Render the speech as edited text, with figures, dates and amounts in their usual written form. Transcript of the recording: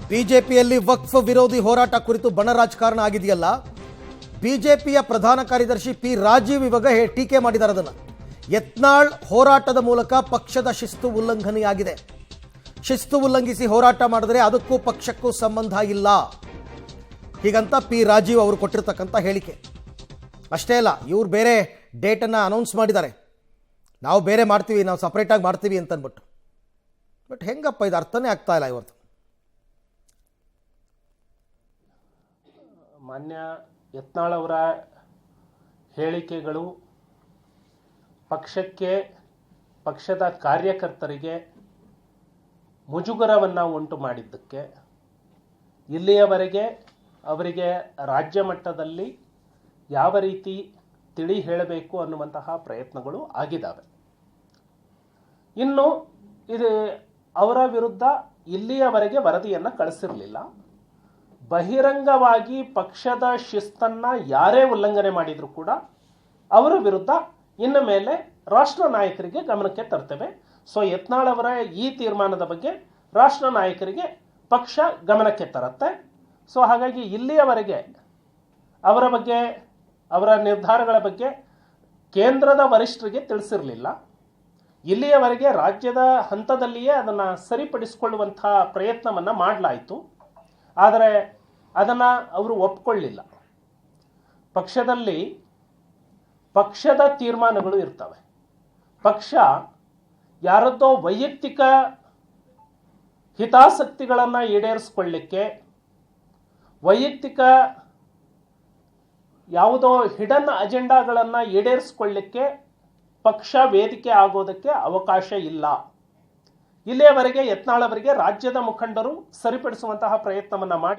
ಬಿಜೆಪಿಯಲ್ಲಿ ವಕ್ಫ್ ವಿರೋಧಿ ಹೋರಾಟ ಕುರಿತು ಬಣ ರಾಜಕಾರಣ ಆಗಿದೆಯಲ್ಲ. ಬಿಜೆಪಿಯ ಪ್ರಧಾನ ಕಾರ್ಯದರ್ಶಿ ಪಿ ರಾಜೀವ್ ಇವಾಗ ಟೀಕೆ ಮಾಡಿದ್ದಾರೆ. ಅದನ್ನು ಯತ್ನಾಳ್ ಹೋರಾಟದ ಮೂಲಕ ಪಕ್ಷದ ಶಿಸ್ತು ಉಲ್ಲಂಘನೆಯಾಗಿದೆ. ಶಿಸ್ತು ಉಲ್ಲಂಘಿಸಿ ಹೋರಾಟ ಮಾಡಿದ್ರೆ ಅದಕ್ಕೂ ಪಕ್ಷಕ್ಕೂ ಸಂಬಂಧ ಇಲ್ಲ ಹೀಗಂತ ಪಿ ರಾಜೀವ್ ಅವರು ಕೊಟ್ಟಿರ್ತಕ್ಕಂಥ ಹೇಳಿಕೆ. ಅಷ್ಟೇ ಅಲ್ಲ, ಇವರು ಬೇರೆ ಡೇಟನ್ನು ಅನೌನ್ಸ್ ಮಾಡಿದ್ದಾರೆ. ನಾವು ಬೇರೆ ಮಾಡ್ತೀವಿ, ನಾವು ಸಪ್ರೇಟಾಗಿ ಮಾಡ್ತೀವಿ ಅಂತಂದ್ಬಿಟ್ಟು. ಬಟ್ ಹೆಂಗಪ್ಪ ಇದು ಅರ್ಥನೇ ಆಗ್ತಾ ಇಲ್ಲ ಇವತ್ತು. ಮಾನ್ಯ ಯತ್ನಾಳ್ ಅವರ ಹೇಳಿಕೆಗಳು ಪಕ್ಷಕ್ಕೆ, ಪಕ್ಷದ ಕಾರ್ಯಕರ್ತರಿಗೆ ಮುಜುಗರವನ್ನು ಉಂಟು ಮಾಡಿದ್ದಕ್ಕೆ ಇಲ್ಲಿಯವರೆಗೆ ಅವರಿಗೆ ರಾಜ್ಯ ಮಟ್ಟದಲ್ಲಿ ಯಾವ ರೀತಿ ತಿಳಿ ಹೇಳಬೇಕು ಅನ್ನುವಂತಹ ಪ್ರಯತ್ನಗಳು ಆಗಿದ್ದಾವೆ. ಇನ್ನು ಇದು ಅವರ ವಿರುದ್ಧ ಇಲ್ಲಿಯವರೆಗೆ ವರದಿಯನ್ನು ಕಳಿಸಿರಲಿಲ್ಲ. ಬಹಿರಂಗವಾಗಿ ಪಕ್ಷದ ಶಿಸ್ತನ್ನು ಯಾರೇ ಉಲ್ಲಂಘನೆ ಮಾಡಿದರೂ ಕೂಡ ಅವರ ವಿರುದ್ಧ ಇನ್ನು ಮೇಲೆ ರಾಷ್ಟ್ರ ನಾಯಕರಿಗೆ ಗಮನಕ್ಕೆ ತರ್ತೇವೆ. ಸೊ ಯತ್ನಾಳ್ ಅವರ ಈ ತೀರ್ಮಾನದ ಬಗ್ಗೆ ರಾಷ್ಟ್ರ ನಾಯಕರಿಗೆ ಪಕ್ಷ ಗಮನಕ್ಕೆ ತರುತ್ತೆ. ಸೊ ಹಾಗಾಗಿ ಇಲ್ಲಿಯವರೆಗೆ ಅವರ ಬಗ್ಗೆ, ಅವರ ನಿರ್ಧಾರಗಳ ಬಗ್ಗೆ ಕೇಂದ್ರದ ವರಿಷ್ಠರಿಗೆ ತಿಳಿಸಿರಲಿಲ್ಲ. ಇಲ್ಲಿಯವರೆಗೆ ರಾಜ್ಯದ ಹಂತದಲ್ಲಿಯೇ ಅದನ್ನು ಸರಿಪಡಿಸಿಕೊಳ್ಳುವಂಥ ಪ್ರಯತ್ನವನ್ನು ಮಾಡಲಾಯಿತು. ಆದರೆ ಅದನ್ನು ಅವರು ಒಪ್ಕೊಳ್ಳಿಲ್ಲ. ಪಕ್ಷದಲ್ಲಿ ಪಕ್ಷದ ತೀರ್ಮಾನಗಳು ಇರ್ತವೆ. ಪಕ್ಷ ಯಾರದ್ದೋ ವೈಯಕ್ತಿಕ ಹಿತಾಸಕ್ತಿಗಳನ್ನು ಈಡೇರಿಸಿಕೊಳ್ಳಿಕ್ಕೆ, ವೈಯಕ್ತಿಕ ಯಾವುದೋ ಹಿಡನ್ ಅಜೆಂಡಾಗಳನ್ನು ಈಡೇರಿಸಿಕೊಳ್ಳಿಕ್ಕೆ ಪಕ್ಷ ವೇದಿಕೆ ಆಗೋದಕ್ಕೆ ಅವಕಾಶ ಇಲ್ಲ. ಇಲ್ಲಿಯವರೆಗೆ ಯತ್ನಾಳ್ ಅವರಿಗೆ ರಾಜ್ಯದ ಮುಖಂಡರು ಸರಿಪಡಿಸುವಂತಹ ಪ್ರಯತ್ನವನ್ನು ಮಾಡಿ